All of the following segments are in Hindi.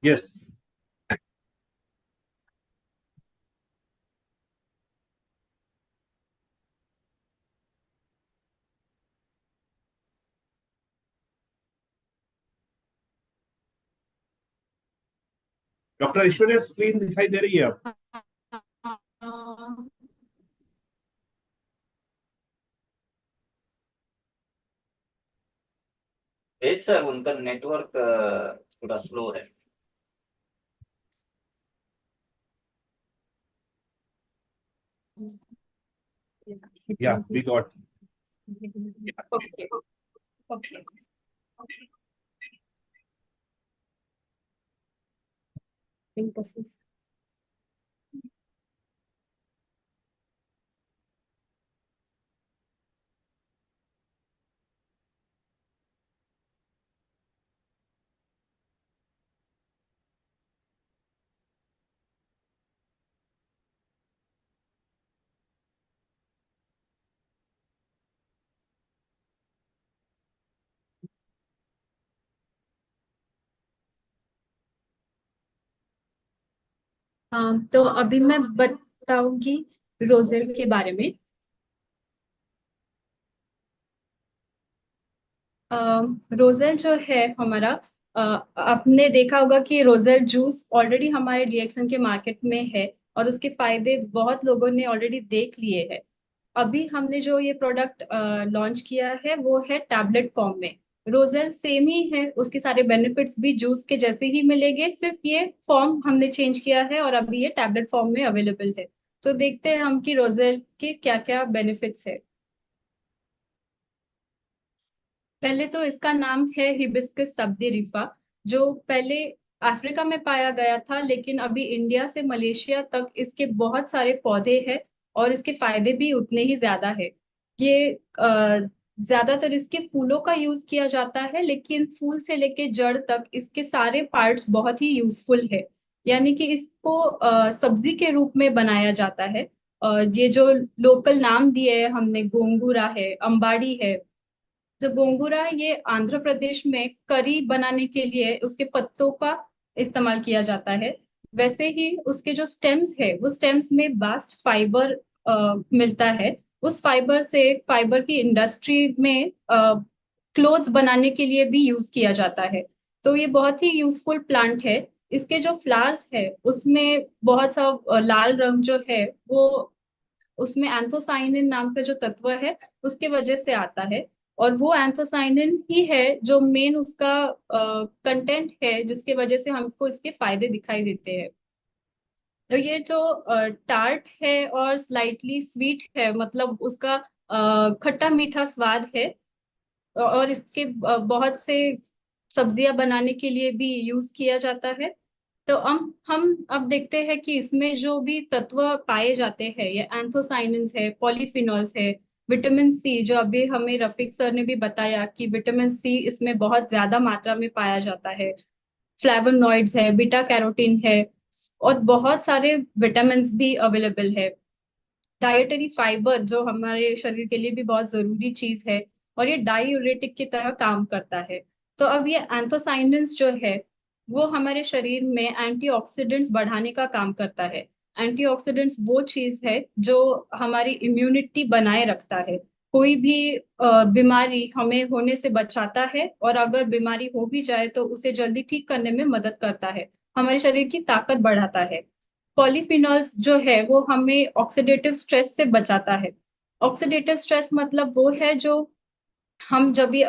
यस। डॉक्टर ऐश्वर्या, स्क्रीन दिखाई दे रही है आप? वेज सर, उनका नेटवर्क थोड़ा स्लो है। या वी गॉट। Okay okay. तो अभी मैं बताऊंगी रोजेल के बारे में। रोजेल जो है हमारा, अ, आपने देखा होगा कि रोजेल जूस ऑलरेडी हमारे रिएक्शन के मार्केट में है और उसके फायदे बहुत लोगों ने ऑलरेडी देख लिए हैं। अभी हमने जो ये प्रोडक्ट लॉन्च किया है वो है टैबलेट फॉर्म में। रोजेल सेम ही है, उसके सारे बेनिफिट्स भी जूस के जैसे ही मिलेंगे, सिर्फ ये फॉर्म हमने चेंज किया है और अभी ये टैबलेट फॉर्म में अवेलेबल है। तो देखते हैं हम कि रोजेल के क्या क्या बेनिफिट्स है। पहले तो इसका नाम है हिबिस्कस सब्दिरिफा, जो पहले अफ्रीका में पाया गया था, लेकिन अभी इंडिया से मलेशिया तक इसके बहुत सारे पौधे हैं और इसके फायदे भी उतने ही ज्यादा है। ये ज्यादातर इसके फूलों का यूज किया जाता है, लेकिन फूल से लेके जड़ तक इसके सारे पार्ट्स बहुत ही यूजफुल है। यानी कि इसको सब्जी के रूप में बनाया जाता है। ये जो लोकल नाम दिए हैं हमने, गोंगूरा है, अंबाड़ी है। जो गोंगुरा है ये आंध्र प्रदेश में करी बनाने के लिए उसके पत्तों का इस्तेमाल किया जाता है। वैसे ही उसके जो स्टेम्स है, वो स्टेम्स में बास्ट फाइबर मिलता है। उस फाइबर से फाइबर की इंडस्ट्री में क्लोथ्स बनाने के लिए भी यूज किया जाता है। तो ये बहुत ही यूजफुल प्लांट है। इसके जो फ्लावर्स है उसमें बहुत सा लाल रंग जो है वो, उसमें एंथोसाइनिन नाम का जो तत्व है उसके वजह से आता है। और वो एंथोसाइनिन ही है जो मेन उसका कंटेंट है, जिसके वजह से हमको इसके फायदे दिखाई देते हैं। तो ये जो टार्ट है और स्लाइटली स्वीट है, मतलब उसका खट्टा मीठा स्वाद है। और इसके बहुत से सब्जियां बनाने के लिए भी यूज किया जाता है। तो हम अब देखते हैं कि इसमें जो भी तत्व पाए जाते हैं, ये एंथोसाइनिन्स है, पॉलीफिनॉल्स है, विटामिन सी, जो अभी हमें रफीक सर ने भी बताया कि विटामिन सी इसमें बहुत ज्यादा मात्रा में पाया जाता है। फ्लेवोनॉइड्स है, बीटा कैरोटीन है, और बहुत सारे विटामिन भी अवेलेबल है। डाइटरी फाइबर जो हमारे शरीर के लिए भी बहुत जरूरी चीज है, और ये डायूरेटिक की तरह काम करता है। तो अब ये एंथोसाइनिन्स जो है वो हमारे शरीर में एंटीऑक्सीडेंट्स बढ़ाने का काम करता है। एंटीऑक्सीडेंट्स वो चीज है जो हमारी इम्यूनिटी बनाए रखता है। कोई भी बीमारी हमें होने से बचाता है, और अगर बीमारी हो भी जाए तो उसे जल्दी ठीक करने में मदद करता है, हमारे शरीर की ताकत बढ़ाता है। पॉलीफिनॉल्स जो है वो हमें ऑक्सीडेटिव स्ट्रेस से बचाता है। ऑक्सीडेटिव स्ट्रेस मतलब वो है जो हम जब भी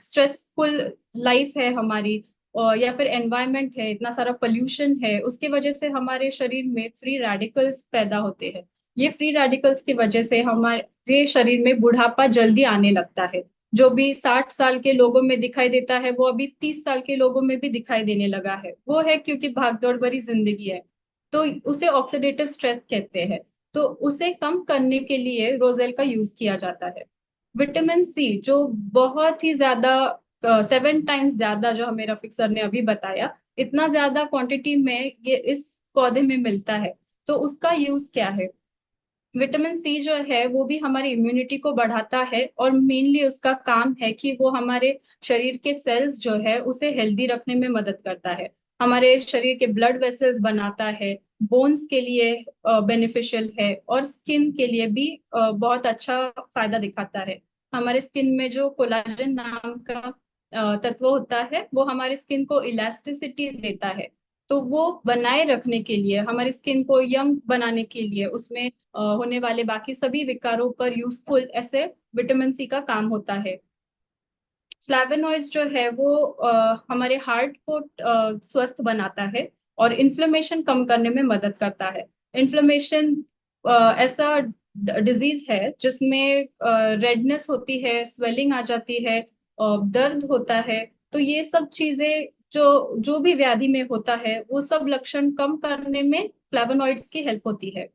स्ट्रेसफुल लाइफ है हमारी, या फिर एनवायरनमेंट है, इतना सारा पोल्यूशन है, उसकी वजह से हमारे शरीर में फ्री रेडिकल्स पैदा होते हैं। ये फ्री रेडिकल्स की वजह से हमारे शरीर में बुढ़ापा जल्दी आने लगता है। जो भी 60 साल के लोगों में दिखाई देता है वो अभी 30 साल के लोगों में भी दिखाई देने लगा है। वो है क्योंकि भागदौड़ भरी जिंदगी है। तो उसे ऑक्सीडेटिव स्ट्रेस कहते हैं। तो उसे कम करने के लिए रोजेल का यूज किया जाता है। विटामिन सी जो बहुत ही ज्यादा, 7 टाइम्स ज्यादा, जो हमें रफीक सर ने अभी बताया, इतना ज्यादा क्वांटिटी में ये इस पौधे में मिलता है। तो उसका यूज क्या है? विटामिन सी जो है वो भी हमारी इम्यूनिटी को बढ़ाता है, और मेनली उसका काम है कि वो हमारे शरीर के सेल्स जो है उसे हेल्दी रखने में मदद करता है। हमारे शरीर के ब्लड वेसल्स बनाता है, बोन्स के लिए बेनिफिशियल है, और स्किन के लिए भी बहुत अच्छा फायदा दिखाता है। हमारे स्किन में जो कोलाजन नाम का तत्व होता है वो हमारे स्किन को इलास्टिसिटी देता है। तो वो बनाए रखने के लिए, हमारी स्किन को यंग बनाने के लिए, उसमें होने वाले बाकी सभी विकारों पर यूजफुल ऐसे विटामिन सी का काम होता है। फ्लैवेनॉइड्स जो है वो हमारे हार्ट को स्वस्थ बनाता है और इन्फ्लेमेशन कम करने में मदद करता है। इन्फ्लेमेशन ऐसा डिजीज है जिसमें रेडनेस होती है, स्वेलिंग आ जाती है, दर्द होता है। तो ये सब चीजें जो जो भी व्याधि में होता है वो सब लक्षण कम करने में फ्लैवेनॉइड्स की हेल्प होती है।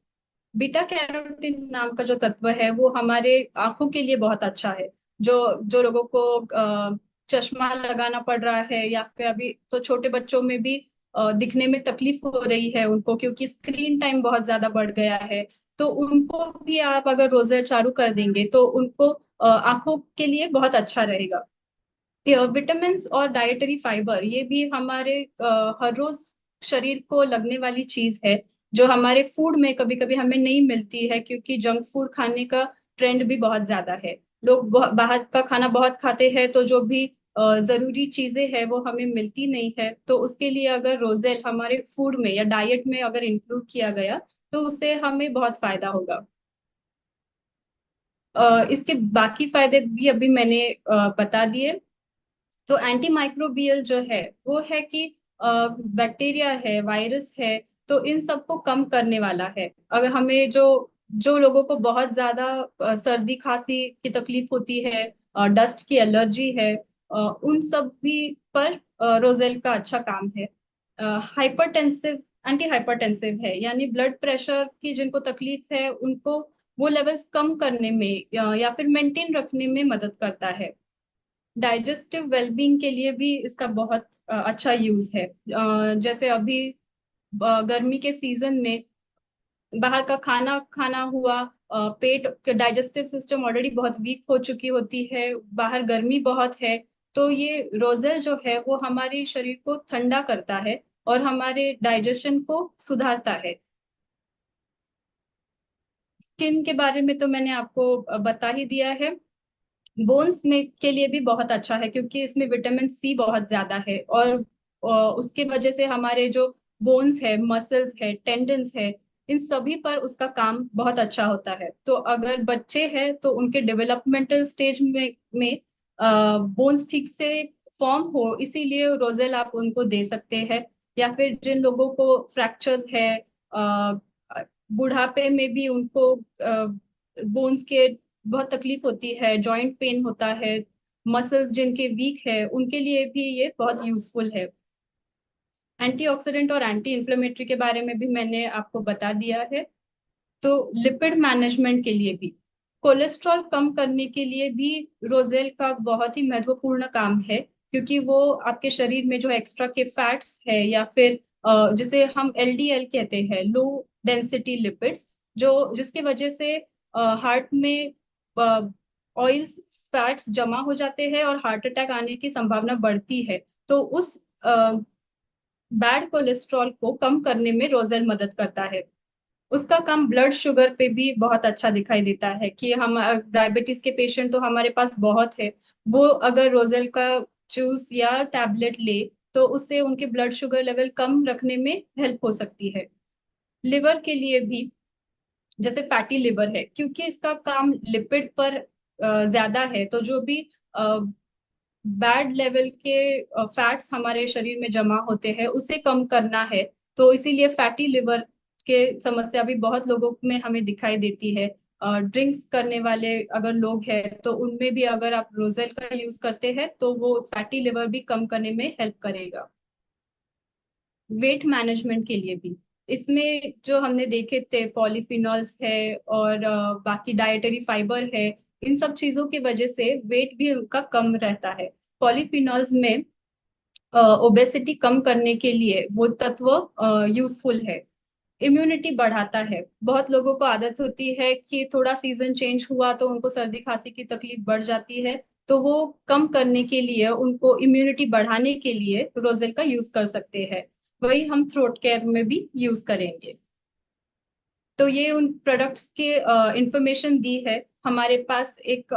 बीटा कैरोटीन नाम का जो तत्व है वो हमारे आंखों के लिए बहुत अच्छा है। जो जो लोगों को चश्मा लगाना पड़ रहा है, या फिर अभी तो छोटे बच्चों में भी दिखने में तकलीफ हो रही है उनको, क्योंकि स्क्रीन टाइम बहुत ज्यादा बढ़ गया है। तो उनको भी आप अगर रोजर चालू कर देंगे तो उनको आंखों के लिए बहुत अच्छा रहेगा। विटामिन और डाइटरी फाइबर ये भी हमारे हर रोज शरीर को लगने वाली चीज है, जो हमारे फूड में कभी कभी हमें नहीं मिलती है, क्योंकि जंक फूड खाने का ट्रेंड भी बहुत ज्यादा है। लोग बाहर का खाना बहुत खाते हैं, तो जो भी जरूरी चीजें हैं वो हमें मिलती नहीं है। तो उसके लिए अगर रोजेल हमारे फूड में या डाइट में अगर इंक्लूड किया गया तो उससे हमें बहुत फायदा होगा। इसके बाकी फायदे भी अभी मैंने बता दिए। तो एंटी माइक्रोबियल जो है वो है कि बैक्टीरिया है, वायरस है, तो इन सबको कम करने वाला है। अगर हमें जो जो लोगों को बहुत ज्यादा सर्दी खांसी की तकलीफ होती है, डस्ट की एलर्जी है, उन सब भी पर रोजेल का अच्छा काम है। हाइपरटेंसिव एंटी हाइपरटेंसिव है, यानी ब्लड प्रेशर की जिनको तकलीफ है उनको वो लेवल्स कम करने में या फिर मेंटेन रखने में मदद करता है। डाइजेस्टिव वेलबींग के लिए भी इसका बहुत अच्छा यूज है। जैसे अभी गर्मी के सीजन में बाहर का खाना खाना हुआ, पेट डाइजेस्टिव सिस्टम ऑलरेडी बहुत वीक हो चुकी होती है, बाहर गर्मी बहुत है। तो ये रोजेल जो है वो हमारे शरीर को ठंडा करता है और हमारे डाइजेशन को सुधारता है। स्किन के बारे में तो मैंने आपको बता ही दिया है। बोन्स में के लिए भी बहुत अच्छा है, क्योंकि इसमें विटामिन सी बहुत ज्यादा है, और उसके वजह से हमारे जो बोन्स है, मसल्स है, टेंडन्स है, इन सभी पर उसका काम बहुत अच्छा होता है। तो अगर बच्चे हैं तो उनके डेवलपमेंटल स्टेज में बोन्स ठीक से फॉर्म हो, इसीलिए रोजेल आप उनको दे सकते हैं। या फिर जिन लोगों को फ्रैक्चर है, बुढ़ापे में भी उनको बोन्स के बहुत तकलीफ होती है, जॉइंट पेन होता है, मसल्स जिनके वीक है, उनके लिए भी ये बहुत यूजफुल है। एंटीऑक्सीडेंट और एंटी इन्फ्लेमेटरी के बारे में भी मैंने आपको बता दिया है। तो लिपिड मैनेजमेंट के लिए भी, कोलेस्ट्रॉल कम करने के लिए भी रोजेल का बहुत ही महत्वपूर्ण काम है, क्योंकि वो आपके शरीर में जो एक्स्ट्रा के फैट्स है, या फिर जिसे हम एलडीएल कहते हैं, लो डेंसिटी लिपिड्स, जो जिसकी वजह से हार्ट में ऑयल्स, फैट्स जमा हो जाते हैं और हार्ट अटैक आने की संभावना बढ़ती है। तो उस बैड कोलेस्ट्रॉल को कम करने में रोजेल मदद करता है। उसका काम ब्लड शुगर पे भी बहुत अच्छा दिखाई देता है, कि हम डायबिटीज के पेशेंट तो हमारे पास बहुत है, वो अगर रोजेल का जूस या टैबलेट ले तो उससे उनके ब्लड शुगर लेवल कम रखने में हेल्प हो सकती है। लिवर के लिए भी, जैसे फैटी लिवर है, क्योंकि इसका काम लिपिड पर ज्यादा है, तो जो भी बैड लेवल के फैट्स हमारे शरीर में जमा होते हैं उसे कम करना है। तो इसीलिए फैटी लिवर के समस्या भी बहुत लोगों में हमें दिखाई देती है। ड्रिंक्स करने वाले अगर लोग हैं तो उनमें भी अगर आप रोजेल का यूज करते हैं तो वो फैटी लिवर भी कम करने में हेल्प करेगा। वेट मैनेजमेंट के लिए भी, इसमें जो हमने देखे थे पॉलीफिनॉल्स है और बाकी डाइटरी फाइबर है, इन सब चीजों की वजह से वेट भी उनका कम रहता है। पॉलीफिनॉल्स में ओबेसिटी कम करने के लिए वो तत्व यूजफुल है। इम्यूनिटी बढ़ाता है। बहुत लोगों को आदत होती है कि थोड़ा सीजन चेंज हुआ तो उनको सर्दी खांसी की तकलीफ बढ़ जाती है, तो वो कम करने के लिए, उनको इम्यूनिटी बढ़ाने के लिए रोजेल का यूज कर सकते हैं। वही हम थ्रोट केयर में भी यूज करेंगे। तो ये उन प्रोडक्ट्स के इंफॉर्मेशन दी है। हमारे पास एक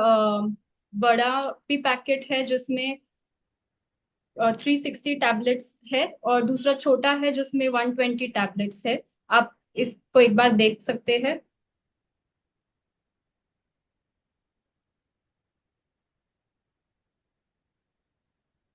बड़ा भी पैकेट है जिसमें 360 टैबलेट्स है, और दूसरा छोटा है जिसमें 120 टैबलेट्स है। आप इसको एक बार देख सकते हैं।